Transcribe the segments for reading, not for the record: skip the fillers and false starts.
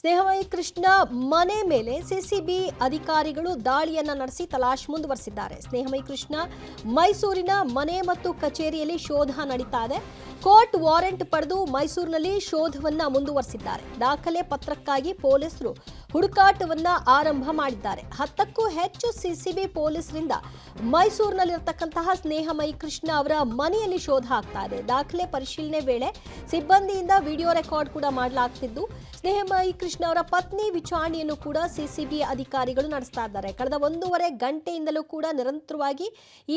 ಸ್ನೇಹಮಯಿ ಕೃಷ್ಣ ಮನೆ ಮೇಲೆ ಸಿಸಿಬಿ ಅಧಿಕಾರಿಗಳು ದಾಳಿಯನ್ನ ನಡೆಸಿ ತಲಾಶ್ ಮುಂದುವರೆಸಿದ್ದಾರೆ. ಸ್ನೇಹಮಯಿ ಕೃಷ್ಣ ಮೈಸೂರಿನ ಮನೆ ಮತ್ತು ಕಚೇರಿಯಲ್ಲಿ ಶೋಧ ನಡೀತಾ ಇದೆ. ಕೋರ್ಟ್ ವಾರೆಂಟ್ ಪಡೆದು ಮೈಸೂರಿನಲ್ಲಿ ಶೋಧವನ್ನ ಮುಂದುವರೆಸಿದ್ದಾರೆ. ದಾಖಲೆ ಪತ್ರಕ್ಕಾಗಿ ಪೊಲೀಸರು ಹುಡುಕಾಟವನ್ನ ಆರಂಭ ಮಾಡಿದ್ದಾರೆ. 10ಕ್ಕೂ ಹೆಚ್ಚು ಸಿಸಿಬಿ ಪೊಲೀಸರಿಂದ ಮೈಸೂರಿನಲ್ಲಿರತಕ್ಕಂತಹ ಸ್ನೇಹಮಯಿ ಕೃಷ್ಣ ಅವರ ಮನೆಯಲ್ಲಿ ಶೋಧ ಆಗ್ತಾ ಇದೆ. ದಾಖಲೆ ಪರಿಶೀಲನೆ ವೇಳೆ ಸಿಬ್ಬಂದಿಯಿಂದ ವಿಡಿಯೋ ರೆಕಾರ್ಡ್ ಕೂಡ ಮಾಡಲಾಗ್ತಿದ್ದು, ಸ್ನೇಹಮಯಿ ಕೃಷ್ಣ ಅವರ ಪತ್ನಿ ವಿಚಾರಣೆಯನ್ನು ಕೂಡ ಸಿಸಿಬಿ ಅಧಿಕಾರಿಗಳು ನಡೆಸ್ತಾ ಇದ್ದಾರೆ. ಕಳೆದ 1.5 ಗಂಟೆಯಿಂದಲೂ ಕೂಡ ನಿರಂತರವಾಗಿ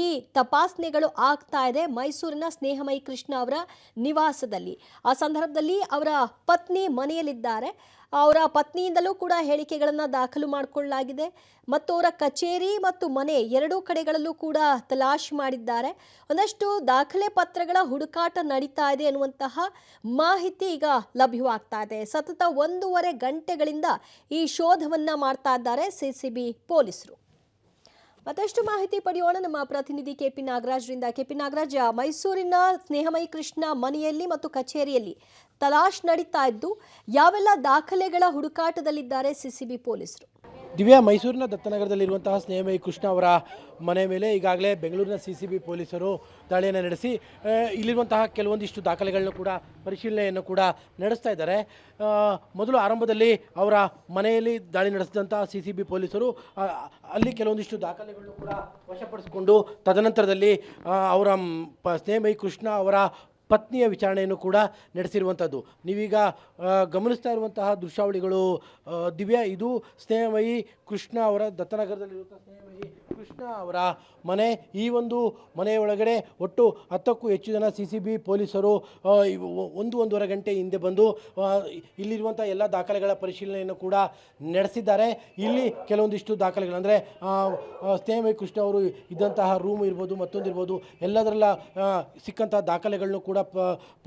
ಈ ತಪಾಸಣೆಗಳು ಆಗ್ತಾ ಇದೆ ಮೈಸೂರಿನ ಸ್ನೇಹಮಯಿ ಕೃಷ್ಣ ಅವರ ನಿವಾಸದಲ್ಲಿ. ಆ ಸಂದರ್ಭದಲ್ಲಿ ಅವರ ಪತ್ನಿ ಮನೆಯಲ್ಲಿದ್ದಾರೆ. ಅವರ ಪತ್ನಿಯಿಂದಲೂ ಕೂಡ ಹೇಳಿಕೆಗಳನ್ನು ದಾಖಲು ಮಾಡಿಕೊಳ್ಳಲಾಗಿದೆ ಮತ್ತು ಅವರ ಕಚೇರಿ ಮತ್ತು ಮನೆ ಎರಡೂ ಕಡೆಗಳಲ್ಲೂ ಕೂಡ ತಲಾಶ್ ಮಾಡಿದ್ದಾರೆ. ಒಂದಷ್ಟು ದಾಖಲೆ ಪತ್ರಗಳ ಹುಡುಕಾಟ ನಡೀತಾ ಇದೆ ಅನ್ನುವಂತಹ ಮಾಹಿತಿ ಈಗ ಲಭ್ಯವಾಗ್ತಾ ಇದೆ. ಸತತ 1.5 ಗಂಟೆಗಳಿಂದ ಈ ಶೋಧವನ್ನ ಮಾಡ್ತಾ ಇದ್ದಾರೆ ಸಿಸಿಬಿ ಪೊಲೀಸರು. ಮತ್ತಷ್ಟು ಮಾಹಿತಿ ಪಡೆಯೋಣ ನಮ್ಮ ಪ್ರತಿನಿಧಿ ಕೆಪಿ ನಾಗರಾಜ್ರಿಂದ. ಕೆಪಿ ನಾಗರಾಜ್, ಮೈಸೂರಿನ ಸ್ನೇಹಮಯಿ ಕೃಷ್ಣ ಮನೆಯಲ್ಲಿ ಮತ್ತು ಕಚೇರಿಯಲ್ಲಿ ತಲಾಶ್ ನಡೀತಾ ಇದ್ದು ಯಾವೆಲ್ಲ ದಾಖಲೆಗಳ ಹುಡುಕಾಟದಲ್ಲಿದ್ದಾರೆ ಸಿಸಿಬಿ ಪೊಲೀಸರು? ದಿವ್ಯಾ, ಮೈಸೂರಿನ ದತ್ತನಗರದಲ್ಲಿರುವಂತಹ ಸ್ನೇಹಮಯಿ ಕೃಷ್ಣ ಅವರ ಮನೆ ಮೇಲೆ ಈಗಾಗಲೇ ಬೆಂಗಳೂರಿನ ಸಿಸಿಬಿ ಪೊಲೀಸರು ದಾಳಿಯನ್ನು ನಡೆಸಿ ಇಲ್ಲಿರುವಂತಹ ಕೆಲವೊಂದಿಷ್ಟು ದಾಖಲೆಗಳನ್ನು ಕೂಡ ಪರಿಶೀಲನೆಯನ್ನು ಕೂಡ ನಡೆಸ್ತಾ ಇದ್ದಾರೆ. ಮೊದಲು ಆರಂಭದಲ್ಲಿ ಅವರ ಮನೆಯಲ್ಲಿ ದಾಳಿ ನಡೆಸಿದಂತಹ ಸಿಸಿಬಿ ಪೊಲೀಸರು ಅಲ್ಲಿ ಕೆಲವೊಂದಿಷ್ಟು ದಾಖಲೆಗಳನ್ನು ಕೂಡ ವಶಪಡಿಸಿಕೊಂಡು ತದನಂತರದಲ್ಲಿ ಅವರ ಸ್ನೇಹಮಯಿ ಕೃಷ್ಣ ಅವರ ಪತ್ನಿಯ ವಿಚಾರಣೆಯನ್ನು ಕೂಡ ನಡೆಸಿರುವಂಥದ್ದು ನೀವೀಗ ಗಮನಿಸ್ತಾ ಇರುವಂತಹ ದೃಶ್ಯಾವಳಿಗಳು ದಿವ್ಯಾ. ಇದು ಸ್ನೇಹಮಯಿ ಕೃಷ್ಣ ಅವರ ದತ್ತನಗರದಲ್ಲಿರುವಂಥ ಸ್ನೇಹಮಯಿ ಕೃಷ್ಣ ಅವರ ಮನೆ. ಈ ಒಂದು ಮನೆಯ ಒಳಗಡೆ ಒಟ್ಟು 10ಕ್ಕೂ ಹೆಚ್ಚು ಜನ ಸಿಸಿಬಿ ಪೊಲೀಸರು 1.5 ಗಂಟೆ ಹಿಂದೆ ಬಂದು ಇಲ್ಲಿರುವಂಥ ಎಲ್ಲ ದಾಖಲೆಗಳ ಪರಿಶೀಲನೆಯನ್ನು ಕೂಡ ನಡೆಸಿದ್ದಾರೆ. ಇಲ್ಲಿ ಕೆಲವೊಂದಿಷ್ಟು ದಾಖಲೆಗಳು ಅಂದರೆ ಸ್ನೇಹಮಯಿ ಕೃಷ್ಣ ಅವರು ಇದ್ದಂತಹ ರೂಮ್ ಇರ್ಬೋದು, ಮತ್ತೊಂದಿರ್ಬೋದು, ಎಲ್ಲದರಲ್ಲ ಸಿಕ್ಕಂತಹ ದಾಖಲೆಗಳನ್ನು ಕೂಡ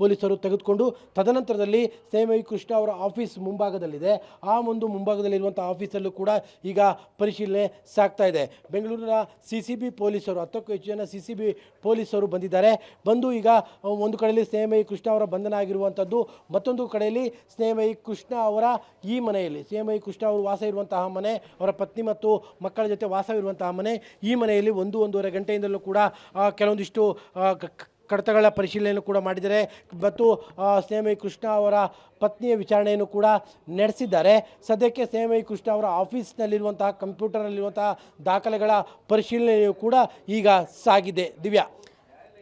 ಪೊಲೀಸರು ತೆಗೆದುಕೊಂಡು ತದನಂತರದಲ್ಲಿ ಸ್ನೇಹಮಯಿ ಕೃಷ್ಣ ಅವರ ಆಫೀಸ್ ಮುಂಭಾಗದಲ್ಲಿದೆ. ಆ ಒಂದು ಮುಂಭಾಗದಲ್ಲಿರುವಂಥ ಆಫೀಸಲ್ಲೂ ಕೂಡ ಈಗ ಪರಿಶೀಲನೆ ಸಾಗ್ತಾ ಇದೆ. ಬೆಂಗಳೂರಿನ ಸಿಸಿಬಿ ಪೊಲೀಸರು 10ಕ್ಕೂ ಹೆಚ್ಚು ಜನ ಸಿಸಿಬಿ ಪೊಲೀಸರು ಬಂದಿದ್ದಾರೆ. ಬಂದು ಈಗ ಒಂದು ಕಡೆಯಲ್ಲಿ ಸ್ನೇಹಮಯಿ ಕೃಷ್ಣ ಅವರ ಬಂಧನ ಆಗಿರುವಂಥದ್ದು, ಮತ್ತೊಂದು ಕಡೆಯಲ್ಲಿ ಸ್ನೇಹಮಯಿ ಕೃಷ್ಣ ಅವರ ಈ ಮನೆಯಲ್ಲಿ ಸ್ನೇಹಮಯಿ ಕೃಷ್ಣ ಅವರು ವಾಸ ಇರುವಂತಹ ಮನೆ, ಅವರ ಪತ್ನಿ ಮತ್ತು ಮಕ್ಕಳ ಜೊತೆ ವಾಸವಿರುವಂತಹ ಮನೆ, ಈ ಮನೆಯಲ್ಲಿ 1.5 ಗಂಟೆಯಿಂದಲೂ ಕೂಡ ಕೆಲವೊಂದಿಷ್ಟು ಕಡತಗಳ ಪರಿಶೀಲನೆಯನ್ನು ಕೂಡ ಮಾಡಿದ್ದಾರೆ ಮತ್ತು ಸ್ನೇಹಮಯಿ ಕೃಷ್ಣ ಅವರ ಪತ್ನಿಯ ವಿಚಾರಣೆಯನ್ನು ಕೂಡ ನಡೆಸಿದ್ದಾರೆ. ಸದ್ಯಕ್ಕೆ ಸ್ನೇಹಮಯಿ ಕೃಷ್ಣ ಅವರ ಆಫೀಸ್ನಲ್ಲಿರುವಂತಹ ಕಂಪ್ಯೂಟರ್ನಲ್ಲಿರುವಂತಹ ದಾಖಲೆಗಳ ಪರಿಶೀಲನೆಯೂ ಕೂಡ ಈಗ ಸಾಗಿದೆ. ದಿವ್ಯಾ,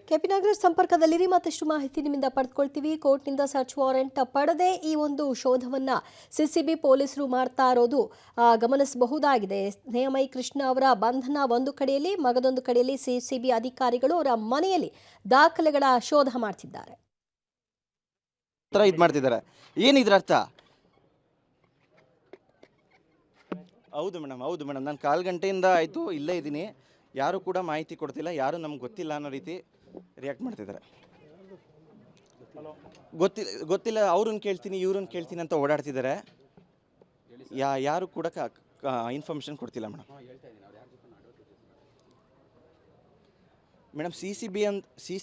ಕೆಪಿ ನಾಗರಾಜ್ ಸಂಪರ್ಕದಲ್ಲಿರಿ, ಮತ್ತಷ್ಟು ಮಾಹಿತಿ ನಿಮ್ಮಿಂದ ಪಡೆದುಕೊಳ್ತೀವಿ. ಕೋರ್ಟ್ನಿಂದ ಸರ್ಚ್ ವಾರೆಂಟ್ ಪಡೆದೇ ಈ ಒಂದು ಶೋಧವನ್ನ ಸಿಸಿಬಿ ಪೊಲೀಸರು ಮಾಡ್ತಾ ಇರೋದು ಗಮನಿಸಬಹುದಾಗಿದೆ. ಸ್ನೇಹಮಯಿ ಕೃಷ್ಣ ಅವರ ಬಂಧನ ಒಂದು ಕಡೆಯಲ್ಲಿ, ಮಗದೊಂದು ಕಡೆಯಲ್ಲಿ ಸಿಸಿಬಿ ಅಧಿಕಾರಿಗಳು ಅವರ ಮನೆಯಲ್ಲಿ ದಾಖಲೆಗಳ ಶೋಧ ಮಾಡ್ತಿದ್ದಾರೆ. ಮಾಡ್ತಿದ್ದಾರೆ. ಏನಿದ್ರ ಅರ್ಥ? ಹೌದು ಮೇಡಮ್, ನಾನು 1/4 ಗಂಟೆಯಿಂದ ಆಯಿತು ಇಲ್ಲೇ ಇದ್ದೀನಿ. ಯಾರು ಕೂಡ ಮಾಹಿತಿ ಕೊಡ್ತಿಲ್ಲ, ಯಾರು ನಮ್ಗೆ ಗೊತ್ತಿಲ್ಲ ಅನ್ನೋ ರೀತಿ ರಿಯಾಕ್ಟ್ ಮಾಡ್ತಿದ್ದಾರೆ. ಗೊತ್ತಿಲ್ಲ ಅವ್ರನ್ನ ಕೇಳ್ತೀನಿ ಇವ್ರನ್ನ ಕೇಳ್ತೀನಿ ಅಂತ ಓಡಾಡ್ತಿದ್ದಾರೆ. ಯಾರು ಕೂಡ ಇನ್ಫಾರ್ಮೇಷನ್ ಕೊಡ್ತಿಲ್ಲ ಮೇಡಮ್. ಸಿ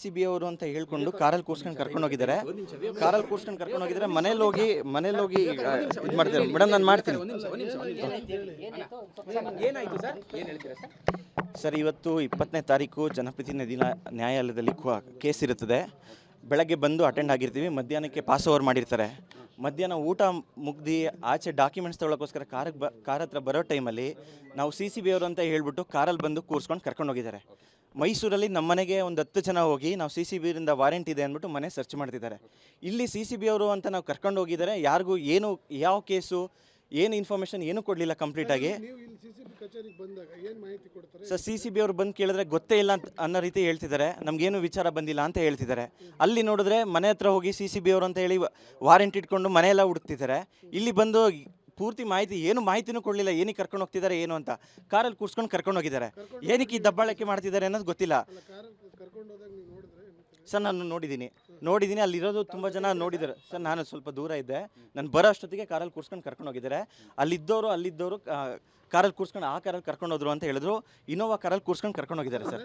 ಸಿ ಬಿ ಅವರು ಅಂತ ಹೇಳ್ಕೊಂಡು ಕಾರಲ್ಲಿ ಕೂರ್ಸ್ಕೊಂಡು ಕರ್ಕೊಂಡು ಹೋಗಿದ್ದಾರೆ. ಮನೇಲಿ ಹೋಗಿ ಇದು ಮಾಡ್ತಾರೆ. ಮೇಡಮ್, ನಾನು ಮಾಡ್ತೀನಿ ಸರ್. ಇವತ್ತು 20ನೇ ತಾರೀಕು ಜನಪ್ರತಿನಿಧಿ ನ್ಯಾಯಾಲಯದಲ್ಲಿ ಕೇಸ್ ಇರುತ್ತದೆ. ಬೆಳಗ್ಗೆ ಬಂದು ಅಟೆಂಡ್ ಆಗಿರ್ತೀವಿ. ಮಧ್ಯಾಹ್ನಕ್ಕೆ ಪಾಸ್ ಓವರ್ ಮಾಡಿರ್ತಾರೆ. ಮಧ್ಯಾಹ್ನ ಊಟ ಮುಗ್ದು ಆಚೆ ಡಾಕ್ಯುಮೆಂಟ್ಸ್ ತೊಗೊಳಕ್ಕೋಸ್ಕರ ಕಾರ್ ಹತ್ರ ಬರೋ ಟೈಮಲ್ಲಿ ನಾವು ಸಿಸಿಬಿ ಅವರು ಅಂತ ಹೇಳ್ಬಿಟ್ಟು ಕಾರಲ್ಲಿ ಬಂದು ಕೂರಿಸ್ಕೊಂಡು ಕರ್ಕೊಂಡು ಹೋಗಿದ್ದಾರೆ. ಮೈಸೂರಲ್ಲಿ ನಮ್ಮ ಮನೆಗೆ ಒಂದು 10 ಜನ ಹೋಗಿ ನಾವು ಸಿಸಿಬಿಯಿಂದ ವಾರೆಂಟ್ ಇದೆ ಅಂದ್ಬಿಟ್ಟು ಮನೆ ಸರ್ಚ್ ಮಾಡ್ತಿದ್ದಾರೆ. ಇಲ್ಲಿ ಸಿಸಿಬಿ ಅವರು ಅಂತ ನಾವು ಕರ್ಕೊಂಡು ಹೋಗಿದ್ದಾರೆ. ಯಾರಿಗೂ ಏನು ಯಾವ ಕೇಸು ಏನು ಇನ್ಫಾರ್ಮೇಷನ್ ಏನೂ ಕೊಡಲಿಲ್ಲ ಕಂಪ್ಲೀಟಾಗಿ. ಸರ್, ಸಿಸಿಬಿ ಅವರು ಬಂದು ಕೇಳಿದ್ರೆ ಗೊತ್ತೇ ಇಲ್ಲ ಅನ್ನೋ ರೀತಿ ಹೇಳ್ತಿದ್ದಾರೆ. ನಮಗೇನು ವಿಚಾರ ಬಂದಿಲ್ಲ ಅಂತ ಹೇಳ್ತಿದ್ದಾರೆ. ಅಲ್ಲಿ ನೋಡಿದ್ರೆ ಮನೆ ಹತ್ರ ಹೋಗಿ ಸಿಸಿಬಿ ಅವರು ಅಂತ ಹೇಳಿ ವಾರೆಂಟ್ ಇಟ್ಕೊಂಡು ಮನೆಯೆಲ್ಲ ಹುಡುಕ್ತಿದ್ದಾರೆ. ಇಲ್ಲಿ ಬಂದು ಪೂರ್ತಿ ಮಾಹಿತಿನೂ ಕೊಡಲಿಲ್ಲ. ಏನಕ್ಕೆ ಕರ್ಕೊಂಡು ಹೋಗ್ತಿದ್ದಾರೆ ಏನು ಅಂತ ಕಾರಲ್ಲಿ ಕೂರ್ಸ್ಕೊಂಡು ಕರ್ಕೊಂಡು ಹೋಗಿದ್ದಾರೆ. ಏನಕ್ಕೆ ಈ ದಬ್ಬಾಳಿಕೆ ಮಾಡ್ತಿದ್ದಾರೆ ಅನ್ನೋದು ಗೊತ್ತಿಲ್ಲ. ಸರ್ ನಾನು ನೋಡಿದ್ದೀನಿ ಅಲ್ಲಿರೋದು ತುಂಬ ಜನ ನೋಡಿದ್ದಾರೆ ಸರ್. ನಾನು ಸ್ವಲ್ಪ ದೂರ ಇದ್ದೆ, ನಾನು ಬರೋ ಅಷ್ಟೊತ್ತಿಗೆ ಕಾರಲ್ಲಿ ಕೂರ್ಸ್ಕೊಂಡು ಕರ್ಕೊಂಡು ಹೋಗಿದ್ದಾರೆ. ಅಲ್ಲಿದ್ದವರು ಕಾರಲ್ಲಿ ಕೂರ್ಸ್ಕೊಂಡು ಆ ಕಾರಲ್ಲಿ ಕರ್ಕೊಂಡು ಹೋದ್ರು ಅಂತ ಹೇಳಿದ್ರು. ಇನೋವಾ ಕಾರಲ್ಲಿ ಕೂರ್ಸ್ಕೊಂಡು ಕರ್ಕೊಂಡು ಹೋಗಿದ್ದಾರೆ ಸರ್.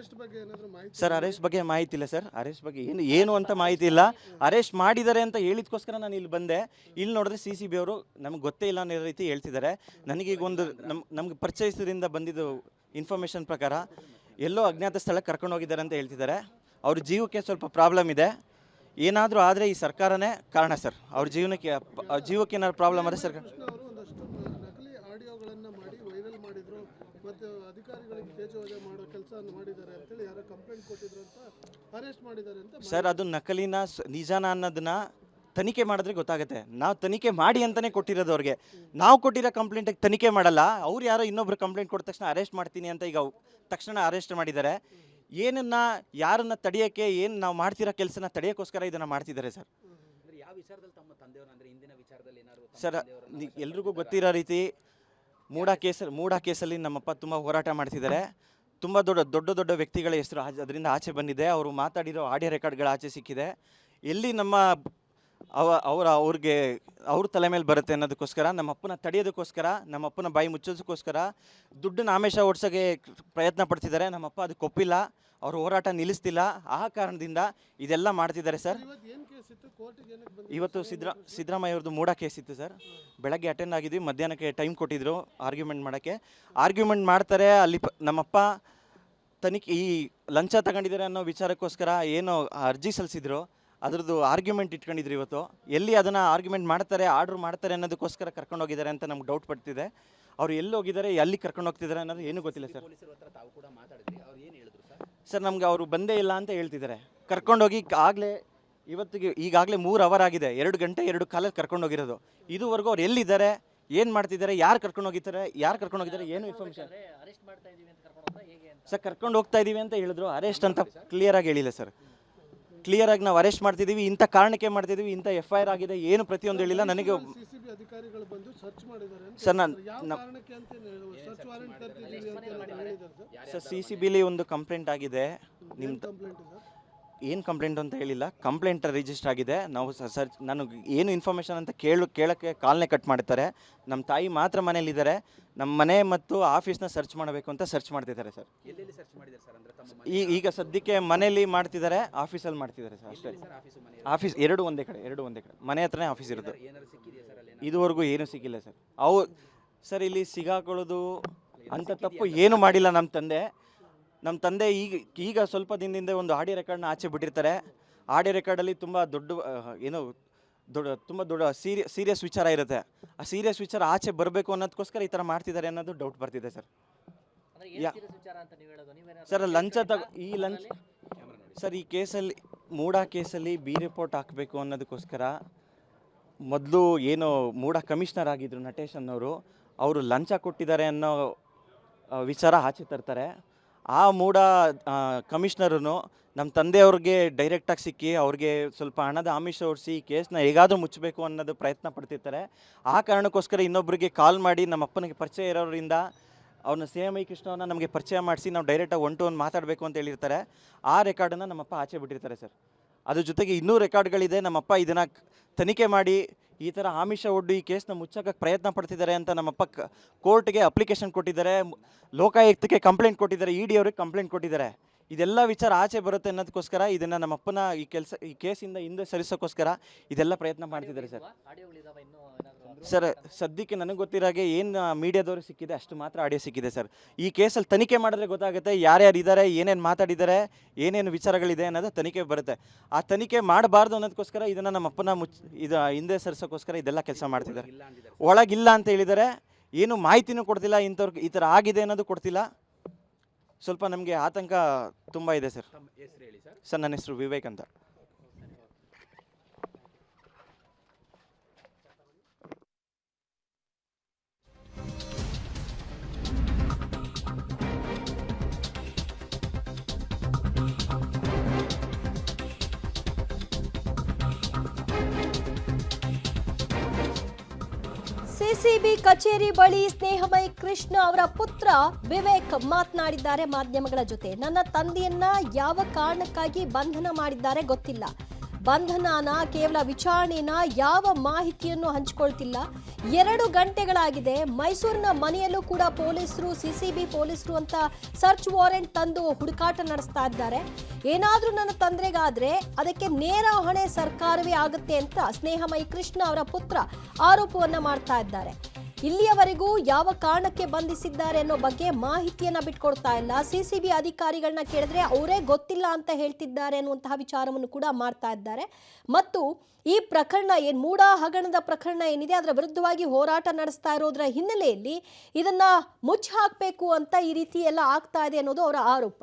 ಸರ್ ಅರೆಸ್ಟ್ ಬಗ್ಗೆ ಮಾಹಿತಿ ಇಲ್ಲ ಸರ್. ಅರೆಸ್ಟ್ ಬಗ್ಗೆ ಏನು ಅಂತ ಮಾಹಿತಿ ಇಲ್ಲ. ಅರೆಸ್ಟ್ ಮಾಡಿದ್ದಾರೆ ಅಂತ ಹೇಳಿದ್ಕೋಸ್ಕರ ನಾನು ಇಲ್ಲಿ ಬಂದೆ. ಇಲ್ಲಿ ನೋಡಿದ್ರೆ CCB ಅವರು ನಮ್ಗೆ ಗೊತ್ತೇ ಇಲ್ಲ ಅನ್ನೋ ರೀತಿ ಹೇಳ್ತಿದ್ದಾರೆ. ನನಗೆ ಈಗ ಒಂದು ನಮ್ಗೆ ಪರಿಚಯಿಸದಿಂದ ಬಂದಿದ್ದು ಇನ್ಫಾರ್ಮೇಷನ್ ಪ್ರಕಾರ ಎಲ್ಲೋ ಅಜ್ಞಾತ ಸ್ಥಳಕ್ಕೆ ಕರ್ಕೊಂಡು ಹೋಗಿದ್ದಾರೆ ಅಂತ ಹೇಳ್ತಿದ್ದಾರೆ. ಅವ್ರ ಜೀವಕ್ಕೆ ಸ್ವಲ್ಪ ಪ್ರಾಬ್ಲಮ್ ಇದೆ. ಏನಾದರೂ ಆದರೆ ಈ ಸರ್ಕಾರನೇ ಕಾರಣ ಸರ್. ಅವ್ರ ಜೀವಕ್ಕೆ ಏನಾದ್ರು ಪ್ರಾಬ್ಲಮ್ ಆದರೆ ಸರ್ಕಾರ ಅವರು ಒಂದಷ್ಟು ನಕಲಿ ಆಡಿಯೋಗಳನ್ನು ಮಾಡಿ ವೈರಲ್ ಮಾಡಿದ್ರು ಮತ್ತು ಅಧಿಕಾರಿಗಳಿಗೆ ತೇಜೋವಧೆ ಮಾಡೋ ಕೆಲಸವನ್ನು ಮಾಡಿದ್ದಾರೆ ಅಂತೇಳಿ ಯಾರೋ ಕಂಪ್ಲೇಂಟ್ ಕೊಟ್ಟಿದ್ರು ಅಂತ ಅರೆಸ್ಟ್ ಮಾಡಿದ್ದಾರೆ ಅಂತ. ಸರ್ ಅದು ನಕಲಿನ ನಿಜಾನ ಅನ್ನೋದನ್ನ ತನಿಖೆ ಮಾಡಿದ್ರೆ ಗೊತ್ತಾಗುತ್ತೆ. ನಾವು ತನಿಖೆ ಮಾಡಿ ಅಂತಲೇ ಕೊಟ್ಟಿರೋದು ಅವ್ರಿಗೆ. ನಾವು ಕೊಟ್ಟಿರೋ ಕಂಪ್ಲೇಂಟಿಗೆ ತನಿಖೆ ಮಾಡಲ್ಲ. ಅವ್ರು ಯಾರೋ ಇನ್ನೊಬ್ರು ಕಂಪ್ಲೇಂಟ್ ಕೊಟ್ಟ ತಕ್ಷಣ ಅರೆಸ್ಟ್ ಮಾಡ್ತೀನಿ ಅಂತ ಈಗ ತಕ್ಷಣ ಅರೆಸ್ಟ್ ಮಾಡಿದ್ದಾರೆ. ಯಾರನ್ನ ತಡೆಯೋಕ್ಕೆ ಏನು ನಾವು ಮಾಡ್ತಿರೋ ಕೆಲಸನ ತಡೆಯೋಕ್ಕೋಸ್ಕರ ಇದನ್ನು ಮಾಡ್ತಿದ್ದಾರೆ ಸರ್. ಸರ್ ಎಲ್ರಿಗೂ ಗೊತ್ತಿರೋ ರೀತಿ ಮೂಡ ಕೇಸಲ್ಲಿ ನಮ್ಮಪ್ಪ ತುಂಬ ಹೋರಾಟ ಮಾಡ್ತಿದ್ದಾರೆ. ತುಂಬ ದೊಡ್ಡ ವ್ಯಕ್ತಿಗಳ ಹೆಸರು ಅದರಿಂದ ಆಚೆ ಬಂದಿದೆ. ಅವರು ಮಾತಾಡಿರೋ ಆಡಿಯೋ ರೆಕಾರ್ಡ್ಗಳ ಆಚೆ ಸಿಕ್ಕಿದೆ. ಎಲ್ಲಿ ಅವ್ರ ತಲೆ ಮೇಲೆ ಬರುತ್ತೆ ಅನ್ನೋದಕ್ಕೋಸ್ಕರ, ನಮ್ಮಪ್ಪನ ತಡೆಯೋದಕ್ಕೋಸ್ಕರ, ನಮ್ಮಪ್ಪನ ಬಾಯಿ ಮುಚ್ಚೋದಕ್ಕೋಸ್ಕರ ದುಡ್ಡನ್ನ ಆಮಿಷ ಓಡಿಸೋಕ್ಕೆ ಪ್ರಯತ್ನ ಪಡ್ತಿದ್ದಾರೆ. ನಮ್ಮಪ್ಪ ಅದಕ್ಕೆ ಒಪ್ಪಿಲ್ಲ. ಅವ್ರ ಹೋರಾಟ ನಿಲ್ಲಿಸ್ತಿಲ್ಲ. ಆ ಕಾರಣದಿಂದ ಇದೆಲ್ಲ ಮಾಡ್ತಿದ್ದಾರೆ ಸರ್. ಇವತ್ತು ಸಿದ್ದರಾಮಯ್ಯ ಅವ್ರದ್ದು ಮೂಡ ಕೇಸ್ ಇತ್ತು ಸರ್. ಬೆಳಗ್ಗೆ ಅಟೆಂಡ್ ಆಗಿದ್ವಿ, ಮಧ್ಯಾಹ್ನಕ್ಕೆ ಟೈಮ್ ಕೊಟ್ಟಿದ್ರು ಆರ್ಗ್ಯುಮೆಂಟ್ ಮಾಡೋಕ್ಕೆ. ಆರ್ಗ್ಯುಮೆಂಟ್ ಮಾಡ್ತಾರೆ. ಅಲ್ಲಿ ನಮ್ಮಪ್ಪ ತನಿಖೆ ಈ ಲಂಚ ತಗೊಂಡಿದ್ದಾರೆ ಅನ್ನೋ ವಿಚಾರಕ್ಕೋಸ್ಕರ ಏನು ಅರ್ಜಿ ಸಲ್ಲಿಸಿದ್ರು ಅದ್ರದ್ದು ಆರ್ಗ್ಯುಮೆಂಟ್ ಇಟ್ಕೊಂಡಿದ್ರು. ಇವತ್ತು ಎಲ್ಲಿ ಅದನ್ನು ಆರ್ಗ್ಯುಮೆಂಟ್ ಮಾಡ್ತಾರೆ, ಆರ್ಡ್ರ್ ಮಾಡ್ತಾರೆ ಅನ್ನೋದಕ್ಕೋಸ್ಕರ ಕರ್ಕೊಂಡು ಹೋಗಿದ್ದಾರೆ ಅಂತ ನಮ್ಗೆ ಡೌಟ್ ಪಡ್ತಿದೆ. ಅವ್ರು ಎಲ್ಲಿ ಹೋಗಿದ್ದಾರೆ, ಎಲ್ಲಿ ಕರ್ಕೊಂಡು ಹೋಗ್ತಿದ್ದಾರೆ ಅನ್ನೋದು ಏನೂ ಗೊತ್ತಿಲ್ಲ ಸರ್. ಸರ್ ನಮ್ಗೆ ಅವರು ಬಂದೇ ಇಲ್ಲ ಅಂತ ಹೇಳ್ತಿದ್ದಾರೆ. ಕರ್ಕೊಂಡೋಗಿ ಈಗಾಗಲೇ 3 ಅವರ್ ಆಗಿದೆ. 2 ಗಂಟೆ 2 ಕಾಲಲ್ಲಿ ಕರ್ಕೊಂಡು ಹೋಗಿರೋದು. ಇದುವರೆಗೂ ಅವ್ರು ಎಲ್ಲಿದ್ದಾರೆ, ಏನು ಮಾಡ್ತಿದ್ದಾರೆ, ಯಾರು ಕರ್ಕೊಂಡು ಹೋಗಿದ್ದಾರೆ ಏನು ಇನ್ಫಾರ್ಮೇಷನ್. ಸರ್ ಕರ್ಕೊಂಡು ಹೋಗ್ತಾ ಇದ್ದೀವಿ ಅಂತ ಹೇಳಿದ್ರು. ಅರೆಸ್ಟ್ ಅಂತ ಕ್ಲಿಯರಾಗಿ ಹೇಳಿಲ್ಲ ಸರ್. ಕ್ಲಿಯರಾಗಿ ನಾವು ಅರೆಸ್ಟ್ ಮಾಡ್ತಿದ್ದೀವಿ, ಇಂಥ ಕಾರಣಕ್ಕೆ ಮಾಡ್ತಿದ್ದೀವಿ, ಇಂಥ FIR ಆಗಿದೆ, ಏನು ಪ್ರತಿಯೊಂದು ಹೇಳಿಲ್ಲ. ನನಗೆ CCB ಅಧಿಕಾರಿಗಳು ಬಂದು ಸರ್ಚ್ ಮಾಡಿದ್ದಾರೆ ಅಂತ ಸರ್ ಕಾರಣಕ್ಕೆ ಅಂತ ಸರ್ಚ್ ವಾರೆಂಟ್ ತರ್ತಿದ್ದೀವಿ ಅಂತ ಹೇಳಿದ್ದಾರೆ ಸರ್. CCBಲಿ ಒಂದು ಕಂಪ್ಲೇಂಟ್ ಆಗಿದೆ. ನಿಮ್ಮ ಕಂಪ್ಲೇಂಟ್ ಇದೆ. ಏನು ಕಂಪ್ಲೇಂಟ್ ಅಂತ ಹೇಳಿಲ್ಲ, ಕಂಪ್ಲೇಂಟ್ ರಿಜಿಸ್ಟರ್ ಆಗಿದೆ. ನಾವು ಸರ್ಚ್ ನಾನು ಏನು ಇನ್ಫಾರ್ಮೇಷನ್ ಅಂತ ಕೇಳೋಕ್ಕೆ ಕಾಲ್ನೇ ಕಟ್ ಮಾಡ್ತಾರೆ. ನಮ್ಮ ತಾಯಿ ಮಾತ್ರ ಮನೇಲಿದ್ದಾರೆ. ನಮ್ಮ ಮನೆ ಮತ್ತು ಆಫೀಸ್ನ ಸರ್ಚ್ ಮಾಡಬೇಕು ಅಂತ ಸರ್ಚ್ ಮಾಡ್ತಿದ್ದಾರೆ ಸರ್. ಈಗ ಸದ್ಯಕ್ಕೆ ಮನೇಲಿ ಮಾಡ್ತಿದ್ದಾರೆ, ಆಫೀಸಲ್ಲಿ ಮಾಡ್ತಿದ್ದಾರೆ ಸರ್ ಅಷ್ಟೇ. ಆಫೀಸ್ ಎರಡು ಒಂದೇ ಕಡೆ ಮನೆ ಹತ್ರನೇ ಆಫೀಸ್ ಇರೋದು. ಇದುವರೆಗೂ ಏನೂ ಸಿಕ್ಕಿಲ್ಲ ಸರ್. ಸರ್ ಇಲ್ಲಿ ಸಿಗಾಕೊಳ್ಳೋದು ಅಂಥ ತಪ್ಪು ಏನು ಮಾಡಿಲ್ಲ ನಮ್ಮ ತಂದೆ ಈಗ ಸ್ವಲ್ಪ ದಿನದಿಂದ ಒಂದು ಆಡಿಯೋ ರೆಕಾರ್ಡ್ನ ಆಚೆ ಬಿಟ್ಟಿರ್ತಾರೆ. ಆಡಿಯೋ ರೆಕಾರ್ಡಲ್ಲಿ ತುಂಬ ತುಂಬ ದೊಡ್ಡ ಸೀರಿಯಸ್ ವಿಚಾರ ಇರುತ್ತೆ. ಆ ಸೀರಿಯಸ್ ವಿಚಾರ ಆಚೆ ಬರಬೇಕು ಅನ್ನೋದಕ್ಕೋಸ್ಕರ ಈ ಥರ ಮಾಡ್ತಿದ್ದಾರೆ ಅನ್ನೋದು ಡೌಟ್ ಬರ್ತಿದೆ ಸರ್. ಸರ್ ಸರ್ ಈ ಕೇಸಲ್ಲಿ ಮೂಡ ಕೇಸಲ್ಲಿ B ರಿಪೋರ್ಟ್ ಹಾಕಬೇಕು ಅನ್ನೋದಕ್ಕೋಸ್ಕರ ಮೊದಲು ಏನು ಮೂಡ ಕಮಿಷನರ್ ಆಗಿದ್ರು ನಟೇಶ್ ಅನ್ನೋರು, ಅವರು ಲಂಚ ಕೊಟ್ಟಿದ್ದಾರೆ ಅನ್ನೋ ವಿಚಾರ ಆಚೆ ತರ್ತಾರೆ. ಆ ಮೂಡ ಕಮಿಷನರು ನಮ್ಮ ತಂದೆಯವ್ರಿಗೆ ಡೈರೆಕ್ಟಾಗಿ ಸಿಕ್ಕಿ ಅವ್ರಿಗೆ ಸ್ವಲ್ಪ ಹಣದ ಆಮಿಷ ಹೊಡಿಸಿ ಕೇಸ್ನ ಹೇಗಾದರೂ ಮುಚ್ಚಬೇಕು ಅನ್ನೋದು ಪ್ರಯತ್ನ ಪಡ್ತಿರ್ತಾರೆ. ಆ ಕಾರಣಕ್ಕೋಸ್ಕರ ಇನ್ನೊಬ್ಬರಿಗೆ ಕಾಲ್ ಮಾಡಿ ನಮ್ಮ ಅಪ್ಪನಿಗೆ ಪರಿಚಯ ಇರೋರಿಂದ ಅವ್ರನ್ನ CMI ಕೃಷ್ಣವ್ರನ್ನ ನಮಗೆ ಪರಿಚಯ ಮಾಡಿಸಿ ನಾವು ಡೈರೆಕ್ಟಾಗಿ 1 to 1 ಮಾತಾಡಬೇಕು ಅಂತ ಹೇಳಿರ್ತಾರೆ. ಆ ರೆಕಾರ್ಡನ್ನು ನಮ್ಮಪ್ಪ ಆಚೆ ಬಿಟ್ಟಿರ್ತಾರೆ ಸರ್. ಅದ್ರ ಜೊತೆಗೆ ಇನ್ನೂ ರೆಕಾರ್ಡ್ಗಳಿದೆ. ನಮ್ಮಪ್ಪ ಇದನ್ನು ತನಿಖೆ ಮಾಡಿ ಈ ಥರ ಆಮಿಷ ಒಡ್ಡು ಈ ಕೇಸ್ನ ಮುಚ್ಚೋಕ್ಕೆ ಪ್ರಯತ್ನ ಪಡ್ತಿದ್ದಾರೆ ಅಂತ ನಮ್ಮಪ್ಪ ಕೋರ್ಟ್ಗೆ ಅಪ್ಲಿಕೇಶನ್ ಕೊಟ್ಟಿದ್ದಾರೆ, ಲೋಕಾಯುಕ್ತಕ್ಕೆ ಕಂಪ್ಲೇಂಟ್ ಕೊಟ್ಟಿದ್ದಾರೆ, ED ಅವ್ರಿಗೆ ಕಂಪ್ಲೇಂಟ್ ಕೊಟ್ಟಿದ್ದಾರೆ. ಇದೆಲ್ಲ ವಿಚಾರ ಆಚೆ ಬರುತ್ತೆ ಅನ್ನೋದಕ್ಕೋಸ್ಕರ ಇದನ್ನು ನಮ್ಮಪ್ಪನ ಈ ಕೇಸಿಂದ ಹಿಂದೆ ಸರಿಸೋಕ್ಕೋಸ್ಕರ ಇದೆಲ್ಲ ಪ್ರಯತ್ನ ಮಾಡ್ತಿದ್ದಾರೆ ಸರ್. ಸರ್ ಸದ್ಯಕ್ಕೆ ನನಗೆ ಗೊತ್ತಿರಾಗೆ ಏನು ಮೀಡಿಯಾದವ್ರಿಗೆ ಸಿಕ್ಕಿದೆ ಅಷ್ಟು ಮಾತ್ರ ಆಡಿಯೋ ಸಿಕ್ಕಿದೆ ಸರ್. ಈ ಕೇಸಲ್ಲಿ ತನಿಖೆ ಮಾಡಿದ್ರೆ ಗೊತ್ತಾಗುತ್ತೆ ಯಾರ್ಯಾರು ಇದ್ದಾರೆ, ಏನೇನು ಮಾತಾಡಿದ್ದಾರೆ, ಏನೇನು ವಿಚಾರಗಳಿದೆ ಅನ್ನೋದು ತನಿಖೆ ಬರುತ್ತೆ. ಆ ತನಿಖೆ ಮಾಡಬಾರ್ದು ಅನ್ನೋದಕ್ಕೋಸ್ಕರ ಇದನ್ನು ನಮ್ಮಪ್ಪನ ಹಿಂದೆ ಸರಿಸೋಕ್ಕೋಸ್ಕರ ಇದೆಲ್ಲ ಕೆಲಸ ಮಾಡ್ತಿದ್ದಾರೆ. ಒಳಗಿಲ್ಲ ಅಂತ ಹೇಳಿದ್ದಾರೆ, ಏನು ಮಾಹಿತಿನೂ ಕೊಡ್ತಿಲ್ಲ, ಇಂಥವ್ರಿಗೆ ಈ ಥರ ಆಗಿದೆ ಅನ್ನೋದು ಕೊಡ್ತಿಲ್ಲ. ಸ್ವಲ್ಪ ನಮಗೆ ಆತಂಕ ತುಂಬ ಇದೆ ಸರ್. ಸರ್ ನನ್ನ ಹೆಸರು ವಿವೇಕ್ ಅಂತ. ಸಿಸಿಬಿ ಕಚೇರಿ ಬಳಿ ಸ್ನೇಹಮಯಿ ಕೃಷ್ಣ ಅವರ ಪುತ್ರ ವಿವೇಕ್ ಮಾತನಾಡಿದ್ದಾರೆ ಮಾಧ್ಯಮಗಳ ಜೊತೆ. ನನ್ನ ತಂದೆಯನ್ನ ಯಾವ ಕಾರಣಕ್ಕಾಗಿ ಬಂಧನ ಮಾಡಿದ್ದಾರೆ ಗೊತ್ತಿಲ್ಲ. ಬಂಧನನ ಕೇವಲ ವಿಚಾರಣೆನ ಯಾವ ಮಾಹಿತಿಯನ್ನು ಹಂಚಿಕೊಳ್ತಿಲ್ಲ. 2 ಗಂಟೆಗಳಾಗಿದೆ. ಮೈಸೂರಿನ ಮನೆಯಲ್ಲೂ ಕೂಡ ಪೊಲೀಸರು ಸಿಸಿಬಿ ಪೊಲೀಸರು ಅಂತ ಸರ್ಚ್ ವಾರೆಂಟ್ ತಂದು ಹುಡುಕಾಟ ನಡೆಸ್ತಾ ಇದ್ದಾರೆ. ಏನಾದ್ರೂ ನನ್ನ ತೊಂದರೆಗಾದ್ರೆ ಅದಕ್ಕೆ ನೇರ ಹೊಣೆ ಸರ್ಕಾರವೇ ಆಗುತ್ತೆ ಅಂತ ಸ್ನೇಹಮಯಿ ಕೃಷ್ಣ ಅವರ ಪುತ್ರ ಆರೋಪವನ್ನ ಮಾಡ್ತಾ ಇದ್ದಾರೆ. ಇಲ್ಲಿಯವರೆಗೂ ಯಾವ ಕಾರಣಕ್ಕೆ ಬಂಧಿಸಿದ್ದಾರೆ ಅನ್ನೋ ಬಗ್ಗೆ ಮಾಹಿತಿಯನ್ನ ಬಿಟ್ಕೊಡ್ತಾ ಇಲ್ಲ. ಸಿಸಿಬಿ ಅಧಿಕಾರಿಗಳನ್ನ ಕೇಳಿದ್ರೆ ಅವರೇ ಗೊತ್ತಿಲ್ಲ ಅಂತ ಹೇಳ್ತಿದ್ದಾರೆ ಅನ್ನುವಂತಹ ವಿಚಾರವನ್ನು ಕೂಡ ಮಾಡ್ತಾ ಇದ್ದಾರೆ. ಮತ್ತು ಈ ಪ್ರಕರಣ ಮೂಡಾ ಹಗರಣದ ಪ್ರಕರಣ ಏನಿದೆ ಅದರ ವಿರುದ್ಧವಾಗಿ ಹೋರಾಟ ನಡೆಸ್ತಾ ಇರೋದ್ರ ಹಿನ್ನೆಲೆಯಲ್ಲಿ ಇದನ್ನ ಮುಚ್ಚಿ ಹಾಕಬೇಕು ಅಂತ ಈ ರೀತಿ ಎಲ್ಲ ಆಗ್ತಾ ಇದೆ ಅನ್ನೋದು ಅವರ ಆರೋಪ.